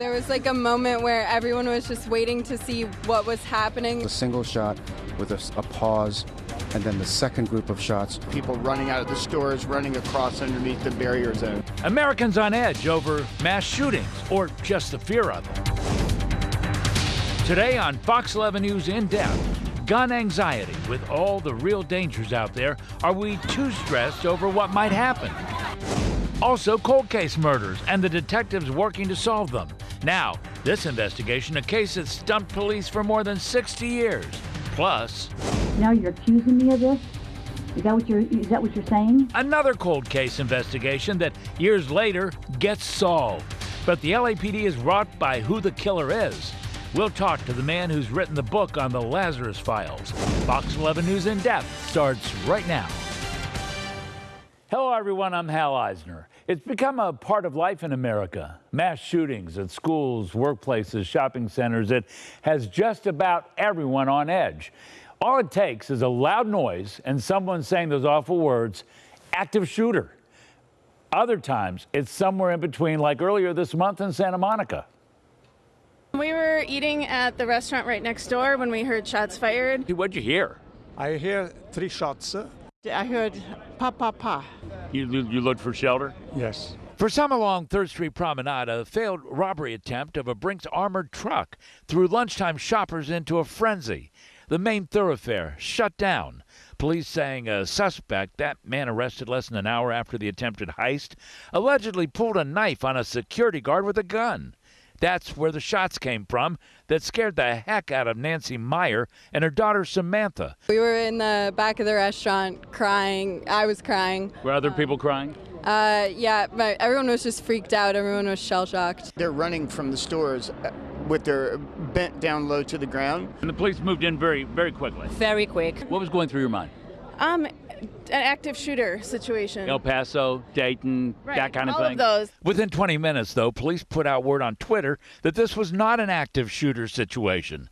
There was like a moment where everyone was just waiting to see what was happening. A single shot with a pause, and then the second group of shots. People running out of the stores, running across underneath the barrier zone. Americans on edge over mass shootings, or just the fear of them. Today on Fox 11 News In Depth, gun anxiety. With all the real dangers out there, are we too stressed over what might happen? Also, cold case murders and the detectives working to solve them. Now, this investigation, a case that stumped police for more than 60 years. Plus, now you're accusing me of this? Is that what you're saying? Another cold case investigation that years later gets solved. But the LAPD is wrought by who the killer is. We'll talk to the man who's written the book on the Lazarus files. Fox 11 News In Depth starts right now. Hello, everyone. I'm Hal Eisner. It's become a part of life in America. Mass shootings at schools, workplaces, shopping centers. It has just about everyone on edge. All it takes is a loud noise and someone saying those awful words, active shooter. Other times, it's somewhere in between, like earlier this month in Santa Monica. We were eating at the restaurant right next door when we heard shots fired. What'd you hear? I hear 3 shots. I heard pa, pa, pa. You looked for shelter? Yes. For some along 3rd Street Promenade, a failed robbery attempt of a Brinks armored truck threw lunchtime shoppers into a frenzy. The main thoroughfare shut down. Police saying a suspect, that man arrested less than an hour after the attempted heist, allegedly pulled a knife on a security guard with a gun. That's where the shots came from that scared the heck out of Nancy Meyer and her daughter Samantha. We were in the back of the restaurant crying. I was crying. Were other people crying? Yeah, but everyone was just freaked out. Everyone was shell-shocked. They're running from the stores with their bent down low to the ground. And the police moved in very, very quickly. Very quick. What was going through your mind? An active shooter situation. El Paso, Dayton, Right, that kind of all thing? of those. Within 20 minutes, though, police put out word on Twitter that this was not an active shooter situation.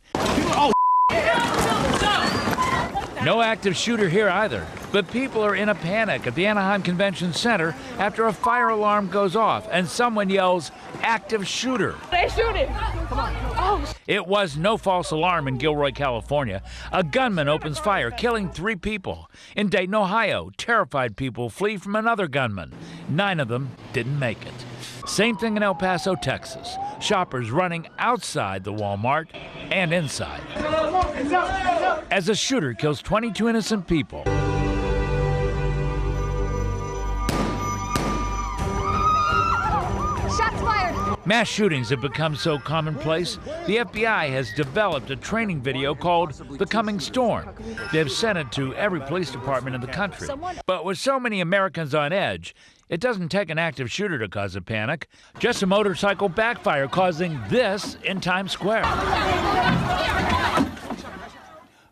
No active shooter here either. But people are in a panic at the Anaheim Convention Center after a fire alarm goes off and someone yells, active shooter. They shooting. Come on. Oh. It was no false alarm in Gilroy, California. A gunman opens fire, killing 3 people. In Dayton, Ohio, terrified people flee from another gunman. 9 of them didn't make it. Same thing in El Paso, Texas. Shoppers running outside the Walmart and inside as a shooter kills 22 innocent people. Shots fired. Mass shootings have become so commonplace, the FBI has developed a training video called The Coming Storm. They've sent it to every police department in the country. But with so many Americans on edge, it doesn't take an active shooter to cause a panic. Just a motorcycle backfire causing this in Times Square.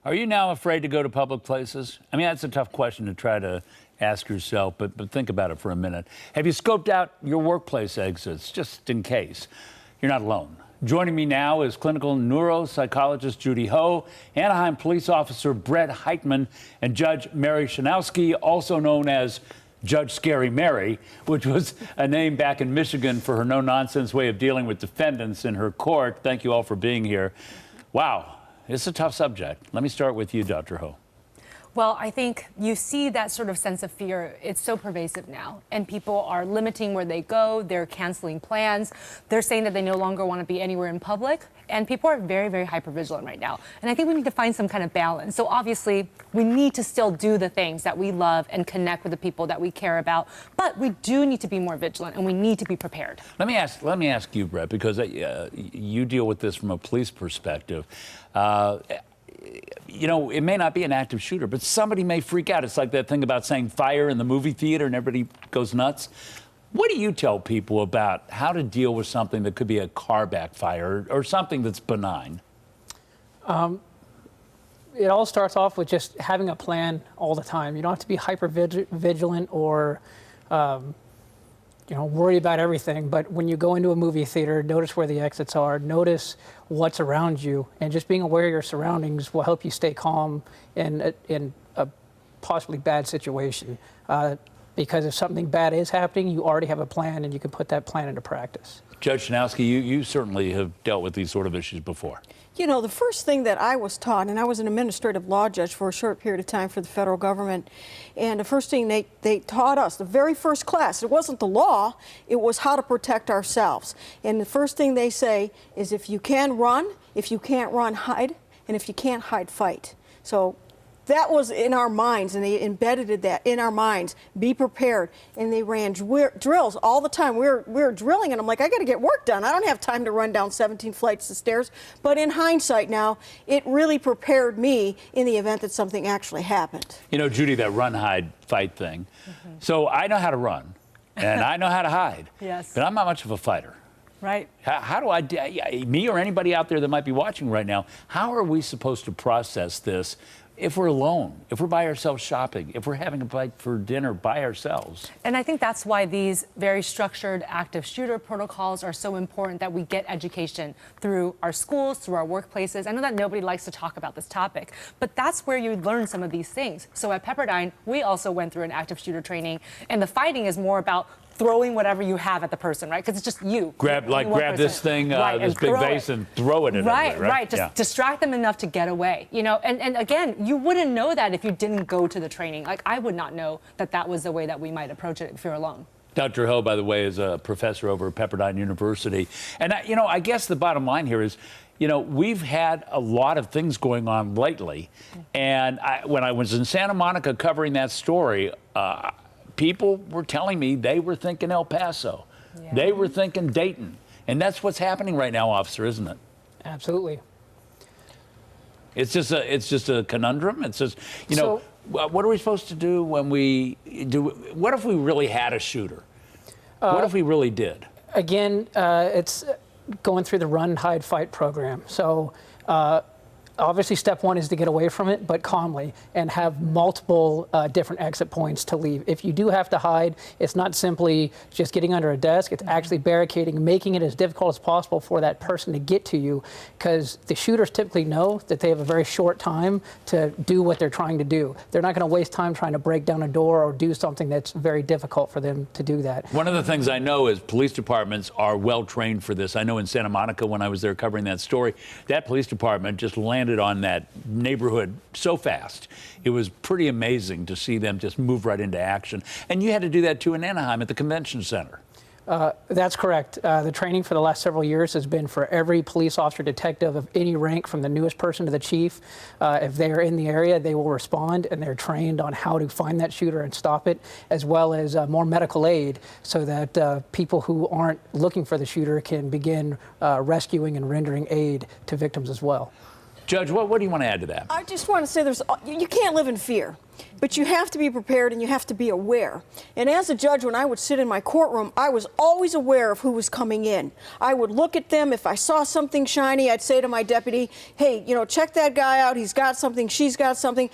Are you now afraid to go to public places? I mean, that's a tough question to try to ask yourself, but think about it for a minute. Have you scoped out your workplace exits, just in case? You're not alone. Joining me now is clinical neuropsychologist Judy Ho, Anaheim police officer Brett Heitmann, and Judge Mary Chrzanowski, also known as Judge Scary Mary, which was a name back in Michigan for her no-nonsense way of dealing with defendants in her court. Thank you all for being here. Wow, it's a tough subject. Let me start with you, Dr. Ho. Well, I think you see that sort of sense of fear. It's so pervasive now, and people are limiting where they go. They're canceling plans. They're saying that they no longer want to be anywhere in public, and people are very, very hypervigilant right now. And I think we need to find some kind of balance. So obviously, we need to still do the things that we love and connect with the people that we care about, but we do need to be more vigilant, and we need to be prepared. Let me ask you, Brett, because you deal with this from a police perspective. You know, it may not be an active shooter, but somebody may freak out. It's like that thing about saying fire in the movie theater and everybody goes nuts. What do you tell people about how to deal with something that could be a car backfire or something that's benign? It all starts off with just having a plan all the time. You don't have to be hyper vigilant or worry about everything. But when you go into a movie theater, notice where the exits are, notice what's around you, and just being aware of your surroundings will help you stay calm in a possibly bad situation. Because if something bad is happening, you already have a plan and you can put that plan into practice. Judge Chrzanowski, you certainly have dealt with these sort of issues before. You know, the first thing that I was taught, and I was an administrative law judge for a short period of time for the federal government, and the first thing they taught us, the very first class, it wasn't the law, it was how to protect ourselves. And the first thing they say is if you can run, if you can't run, hide, and if you can't hide, fight. So that was in our minds, and they embedded that in our minds. Be prepared. And they ran drills all the time. We were drilling, and I'm like, I got to get work done. I don't have time to run down 17 flights of stairs. But in hindsight now, it really prepared me in the event that something actually happened. You know, Judy, that run, hide, fight thing. So I know how to run, and I know how to hide. Yes. But I'm not much of a fighter. Right. How do me or anybody out there that might be watching right now, how are we supposed to process this if we're alone, if we're by ourselves shopping, if we're having a bite for dinner by ourselves? And I think that's why these very structured active shooter protocols are so important, that we get education through our schools, through our workplaces. I know that nobody likes to talk about this topic, but that's where you learn some of these things. So at Pepperdine, we also went through an active shooter training, and the fighting is more about throwing whatever you have at the person, right? Because it's just you. Grab this thing, this big vase, and throw it at right, everybody, right? Just distract them enough to get away, you know? And again, you wouldn't know that if you didn't go to the training. Like, I would not know that that was the way that we might approach it if you're alone. Dr. Ho, by the way, is a professor over at Pepperdine University. And, I guess the bottom line here is, we've had a lot of things going on lately. And when I was in Santa Monica covering that story, people were telling me they were thinking El Paso. Yeah. They were thinking Dayton. And that's what's happening right now, officer, isn't it? Absolutely. It's just a conundrum. It's just, what are we supposed to do when we do? What if we really had a shooter? What if we really did? Again, it's going through the run, hide, fight program. So obviously, step one is to get away from it, but calmly, and have multiple different exit points to leave. If you do have to hide, it's not simply just getting under a desk. It's actually barricading, making it as difficult as possible for that person to get to you, because the shooters typically know that they have a very short time to do what they're trying to do. They're not going to waste time trying to break down a door or do something that's very difficult for them to do that. One of the things I know is police departments are well trained for this. I know in Santa Monica, when I was there covering that story, that police department just landed on that neighborhood so fast. It was pretty amazing to see them just move right into action. And you had to do that too in Anaheim at the convention center. That's correct. The training for the last several years has been for every police officer, detective of any rank, from the newest person to the chief. If they are in the area, they will respond, and they're trained on how to find that shooter and stop it, as well as more medical aid, so that people who aren't looking for the shooter can begin rescuing and rendering aid to victims as well. Judge, what do you want to add to that? I just want to say you can't live in fear, but you have to be prepared and you have to be aware. And as a judge, when I would sit in my courtroom, I was always aware of who was coming in. I would look at them. If I saw something shiny, I'd say to my deputy, hey, check that guy out. He's got something, she's got something.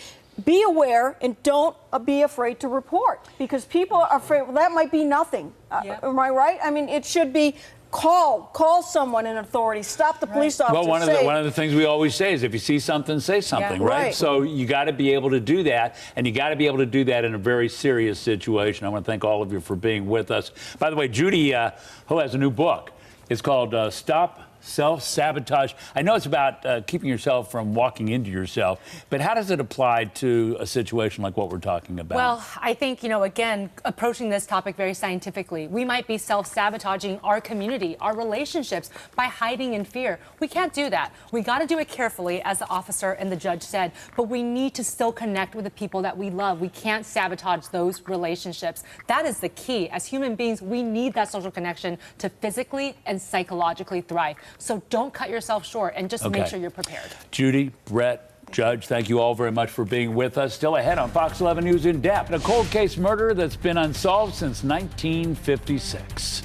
Be aware and don't be afraid to report, because people are afraid, well, that might be nothing. Am I right? I mean, it should be call someone in authority, stop the police officer. Well, one of the things we always say is if you see something, say something, right? So you got to be able to do that, and you got to be able to do that in a very serious situation. I want to thank all of you for being with us. By the way, Judy Ho has a new book. It's called Stop Self-Sabotage. I know it's about keeping yourself from walking into yourself, but how does it apply to a situation like what we're talking about? Well, I think, again, approaching this topic very scientifically, we might be self-sabotaging our community, our relationships, by hiding in fear. We can't do that. We got to do it carefully, as the officer and the judge said, but we need to still connect with the people that we love. We can't sabotage those relationships. That is the key. As human beings, we need that social connection to physically and psychologically thrive. So don't cut yourself short, and just make sure you're prepared. Judy, Brett, Judge, thank you all very much for being with us. Still ahead on Fox 11 News In Depth, a cold case murder that's been unsolved since 1956.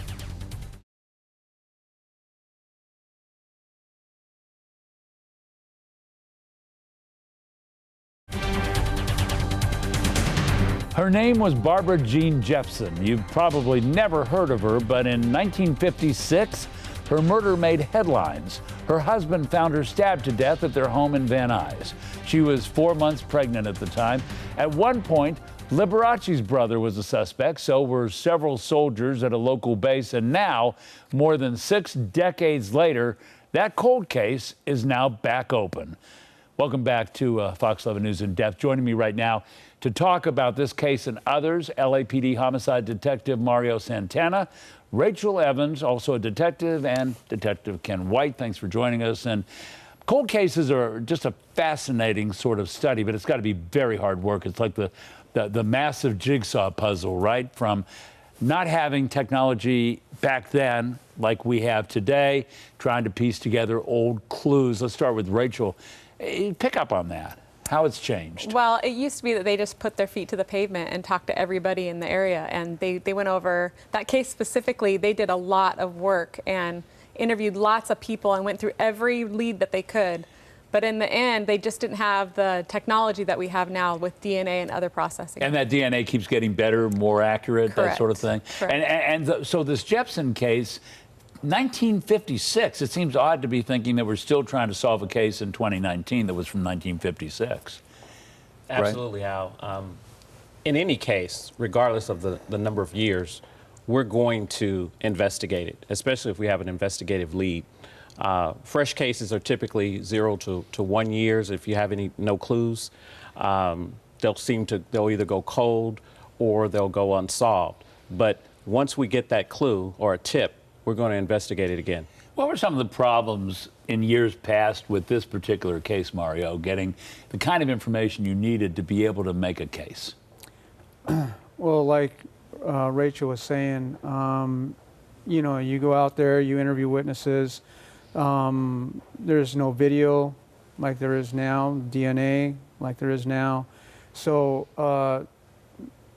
Her name was Barbra Jean Jefferson. You've probably never heard of her, but in 1956, her murder made headlines. Her husband found her stabbed to death at their home in Van Nuys. She was 4 months pregnant at the time. At one point, Liberace's brother was a suspect, so were several soldiers at a local base, and now, more than 6 decades later, that cold case is now back open. Welcome back to Fox 11 News in Depth. Joining me right now to talk about this case and others, LAPD homicide detective Mario Santana, Rachel Evans, also a detective, and Detective Ken White. Thanks for joining us. And cold cases are just a fascinating sort of study, but it's got to be very hard work. It's like the massive jigsaw puzzle, right? From not having technology back then like we have today, trying to piece together old clues. Let's start with Rachel. Pick up on that, how it's changed. Well, it used to be that they just put their feet to the pavement and talked to everybody in the area, and they went over that case specifically. They did a lot of work and interviewed lots of people and went through every lead that they could. But in the end, they just didn't have the technology that we have now with DNA and other processing. And that DNA keeps getting better, more accurate, Correct. That sort of thing. Correct. So this Jefferson case, 1956, it seems odd to be thinking that we're still trying to solve a case in 2019 that was from 1956. Absolutely, right? Al. In any case, regardless of the number of years, we're going to investigate it, especially if we have an investigative lead. Fresh cases are typically 0 to 1 years. If you have no clues, they'll either go cold or they'll go unsolved. But once we get that clue or a tip, we're going to investigate it again. What were some of the problems in years past with this particular case, Mario, getting the kind of information you needed to be able to make a case? Well, like Rachel was saying, you know, you go out there, you interview witnesses. There's no video like there is now, DNA like there is now. So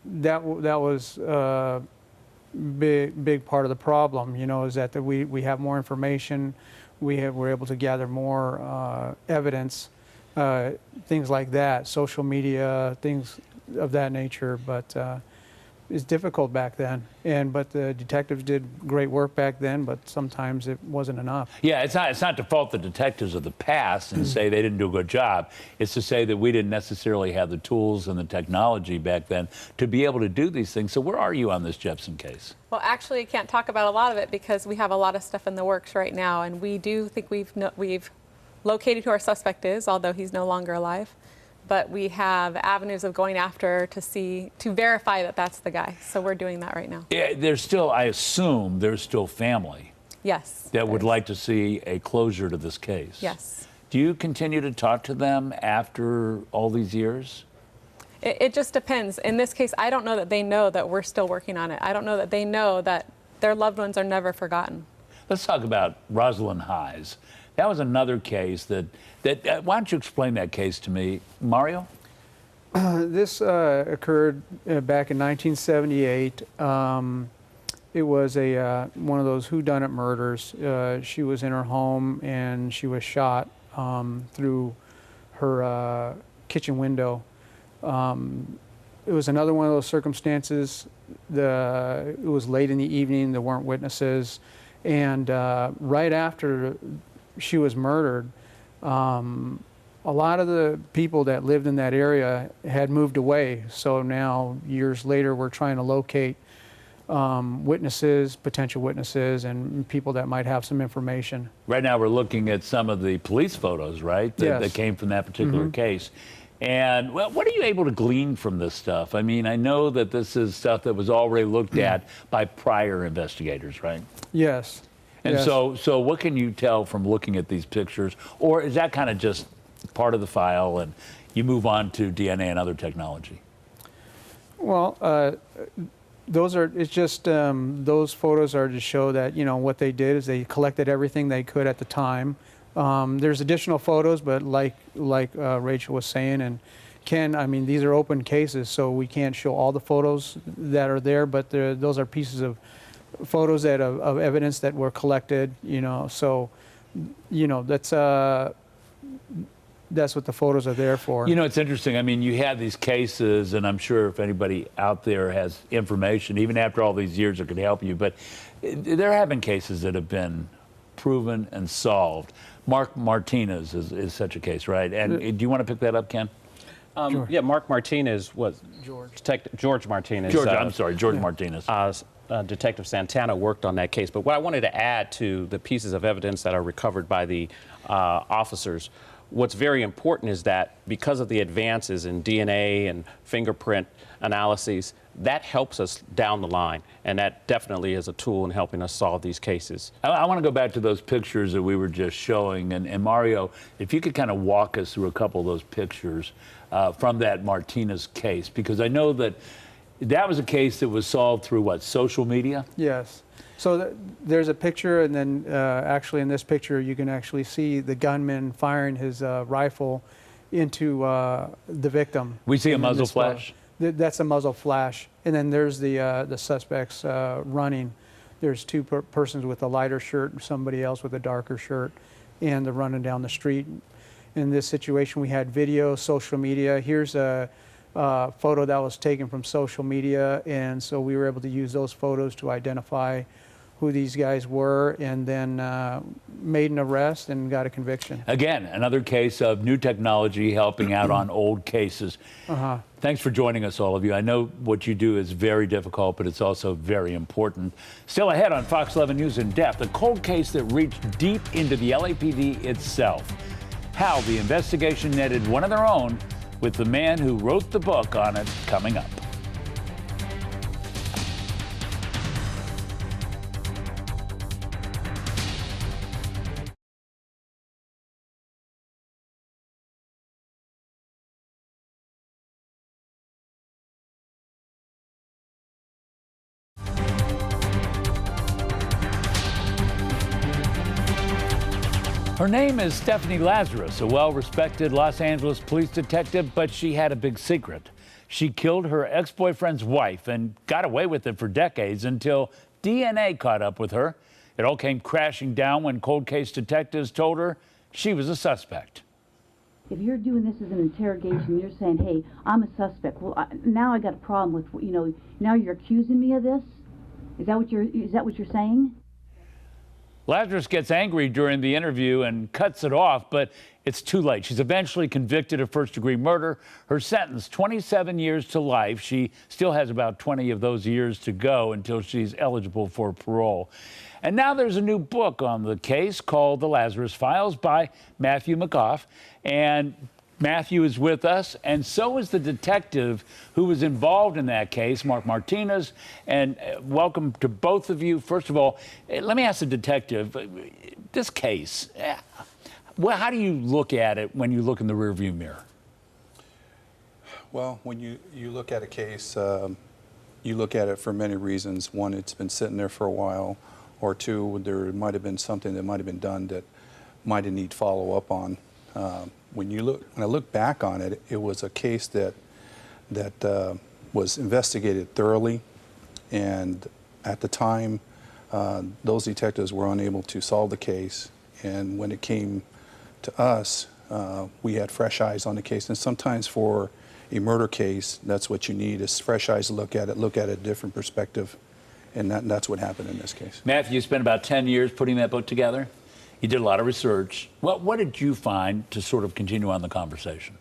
that was big part of the problem, you know, is that we have more information, we're able to gather more evidence, things like that, social media, things of that nature. But it's difficult back then, but the detectives did great work back then, but sometimes it wasn't enough. Yeah, it's not to fault the detectives of the past and say they didn't do a good job. It's to say that we didn't necessarily have the tools and the technology back then to be able to do these things. So where are you on this Jefferson case? Well, actually, I can't talk about a lot of it because we have a lot of stuff in the works right now, and we do think we've located who our suspect is, although he's no longer alive. But we have avenues of going after to verify that that's the guy. So we're doing that right now. Yeah, I assume there's still family. Yes. That would like to see a closure to this case. Yes. Do you continue to talk to them after all these years? It just depends. In this case, I don't know that they know that we're still working on it. I don't know that they know that their loved ones are never forgotten. Let's talk about Rosalind Hayes. That was another case that why don't you explain that case to me, Mario? This occurred back in 1978. It was one of those whodunit murders. She was in her home and she was shot through her kitchen window. It was another one of those circumstances. It was late in the evening. There weren't witnesses, and right after she was murdered, a lot of the people that lived in that area had moved away. So now, years later, we're trying to locate witnesses, potential witnesses, and people that might have some information. Right now, we're looking at some of the police photos, right? Yes. That came from that particular case. And well, what are you able to glean from this stuff? I mean, I know that this is stuff that was already looked at by prior investigators, right? Yes. And so what can you tell from looking at these pictures? Or is that kind of just part of the file and you move on to DNA and other technology? Well, those photos are to show that, you know, what they did is they collected everything they could at the time. There's additional photos, but like Rachel was saying, and Ken, I mean, these are open cases, so we can't show all the photos that are there, but those are pieces of photos of evidence that were collected, you know, so, you know, that's what the photos are there for. You know, it's interesting. I mean, you have these cases, and I'm sure if anybody out there has information, even after all these years, it could help you, but there have been cases that have been proven and solved. Mark Martinez is such a case, right? And do you want to pick that up, Ken? Yeah, Mark Martinez was George Martinez. George Martinez. Detective Santana worked on that case. But what I wanted to add to the pieces of evidence that are recovered by the officers, what's very important is that because of the advances in DNA and fingerprint analyses, that helps us down the line, and that definitely is a tool in helping us solve these cases. I want to go back to those pictures that we were just showing, and Mario, if you could kind of walk us through a couple of those pictures from that Martinez case, because I know that that was a case that was solved through what, social media? Yes. So there's a picture, and then actually in this picture you can actually see the gunman firing his rifle into the victim. We see a muzzle flash? That's a muzzle flash. And then there's the suspects running. There's two persons with a lighter shirt and somebody else with a darker shirt, and they're running down the street. In this situation, we had video, social media. Here's a photo that was taken from social media, and so we were able to use those photos to identify who these guys were, and then made an arrest and got a conviction. Again, another case of new technology helping out on old cases. Thanks for joining us, all of you. I know what you do is very difficult, but it's also very important. Still ahead on Fox 11 News in Depth, a cold case that reached deep into the LAPD itself. How the investigation netted one of their own with the man who wrote the book on it, coming up. Her name is Stephanie Lazarus, a well-respected Los Angeles police detective, but she had a big secret. She killed her ex-boyfriend's wife and got away with it for decades until DNA caught up with her. It all came crashing down when cold case detectives told her she was a suspect. If you're doing this as an interrogation, you're saying, hey, I'm a suspect. Well, now I got a problem with, now you're accusing me of this? Is that what you're saying? Lazarus gets angry during the interview and cuts it off, but it's too late. She's eventually convicted of first-degree murder. Her sentence, 27 years to life. She still has about 20 of those years to go until she's eligible for parole. And now there's a new book on the case called The Lazarus Files by Matthew McGough. And Matthew is with us, and so is the detective who was involved in that case, Mark Martinez. And welcome to both of you. First of all, let me ask the detective, this case, well, how do you look at it when you look in the rearview mirror? Well, when you look at a case, you look at it for many reasons. One, it's been sitting there for a while, or two, there might have been something that might have been done that might have need follow-up on. When I look back on it, it was a case that was investigated thoroughly, and at the time, those detectives were unable to solve the case. And when it came to us, we had fresh eyes on the case. And sometimes for a murder case, that's what you need, is fresh eyes to look at a different perspective, and that's what happened in this case. Matthew, you spent about 10 years putting that book together. You did a lot of research. What did you find to sort of continue on the conversation?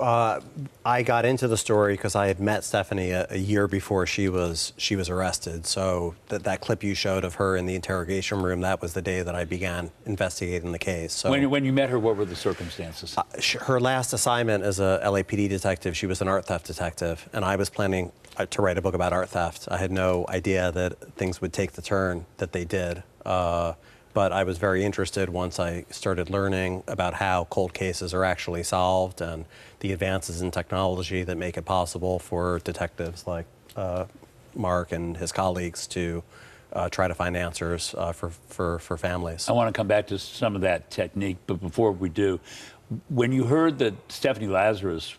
I got into the story because I had met Stephanie a year before she was arrested. So that clip you showed of her in the interrogation room, that was the day that I began investigating the case. So when you met her, what were the circumstances? Her last assignment as a LAPD detective, she was an art theft detective, and I was planning to write a book about art theft. I had no idea that things would take the turn that they did. But I was very interested once I started learning about how cold cases are actually solved and the advances in technology that make it possible for detectives like Mark and his colleagues to try to find answers for families. I want to come back to some of that technique, but before we do, when you heard that Stephanie Lazarus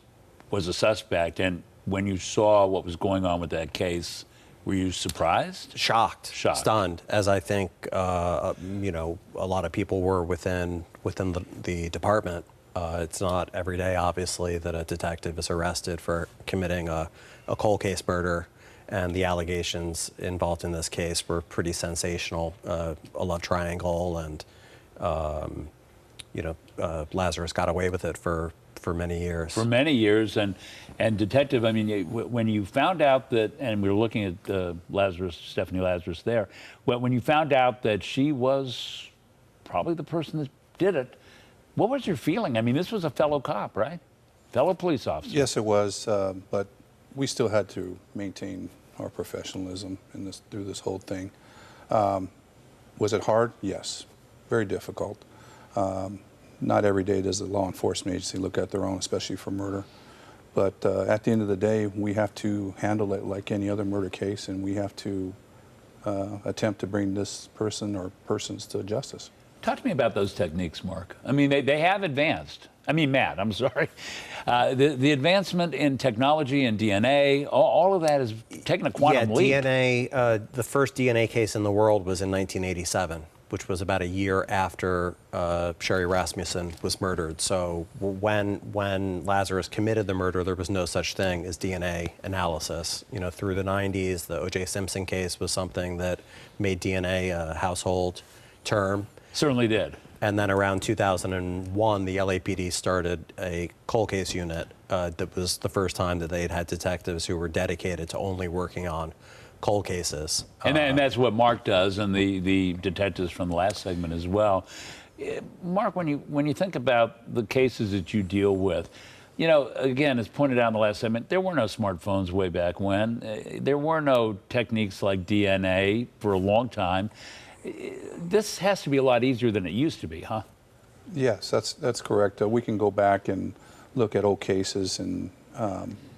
was a suspect and when you saw what was going on with that case, were you surprised? Shocked. Stunned, as I think a lot of people were within the department. It's not every day, obviously, that a detective is arrested for committing a cold case murder, and the allegations involved in this case were pretty sensational. A love triangle, and Lazarus got away with it for for many years. For many years, and detective, I mean, when you found out that, and we were looking at Stephanie Lazarus there, when you found out that she was probably the person that did it, what was your feeling? I mean, this was a fellow cop, right? Fellow police officer. Yes, it was, but we still had to maintain our professionalism through this whole thing. Was it hard? Yes, very difficult. Not every day does the law enforcement agency look at their own, especially for murder. But at the end of the day, we have to handle it like any other murder case, and we have to attempt to bring this person or persons to justice. Talk to me about those techniques, Mark. I mean, they have advanced. I mean, Matt, I'm sorry. The advancement in technology and DNA, all of that has taken a quantum leap. DNA, the first DNA case in the world was in 1987, which was about a year after Sherry Rasmussen was murdered. So when Lazarus committed the murder, there was no such thing as DNA analysis. You know, through the 90s, the O.J. Simpson case was something that made DNA a household term. Certainly did. And then around 2001, the LAPD started a cold case unit. That was the first time that they'd had detectives who were dedicated to only working on cold cases. And that's what Mark does, and the detectives from the last segment as well. Mark, when you think about the cases that you deal with, you know, again, as pointed out in the last segment, there were no smartphones way back when. There were no techniques like DNA for a long time. This has to be a lot easier than it used to be, huh? Yes, that's correct. We can go back and look at old cases and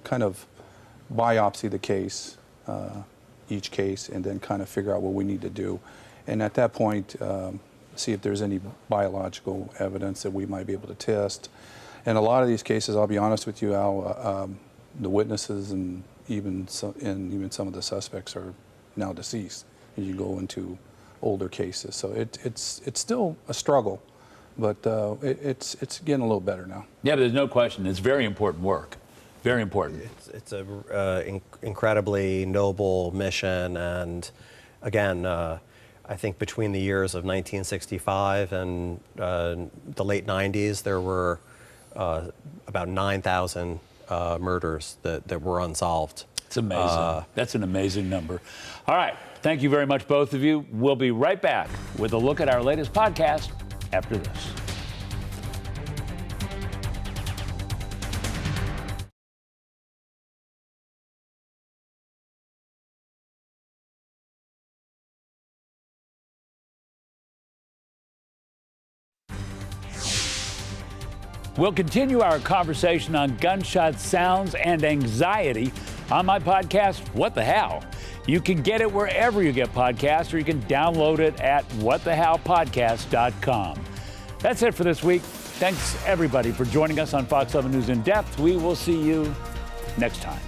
kind of biopsy the case, each case, and then kind of figure out what we need to do. And at that point, see if there's any biological evidence that we might be able to test. And a lot of these cases, I'll be honest with you, Al, the witnesses and even some of the suspects are now deceased as you go into older cases. So it's still a struggle, but it's getting a little better now. Yeah, but there's no question. It's very important work. Very important. It's a incredibly noble mission, and again, I think between the years of 1965 and the late 90s, there were about 9,000 murders that were unsolved. It's amazing. That's an amazing number. All right. Thank you very much, both of you. We'll be right back with a look at our latest podcast after this. We'll continue our conversation on gunshot sounds and anxiety on my podcast, What the Hell? You can get it wherever you get podcasts, or you can download it at whatthehellpodcast.com. That's it for this week. Thanks, everybody, for joining us on Fox 11 News In Depth. We will see you next time.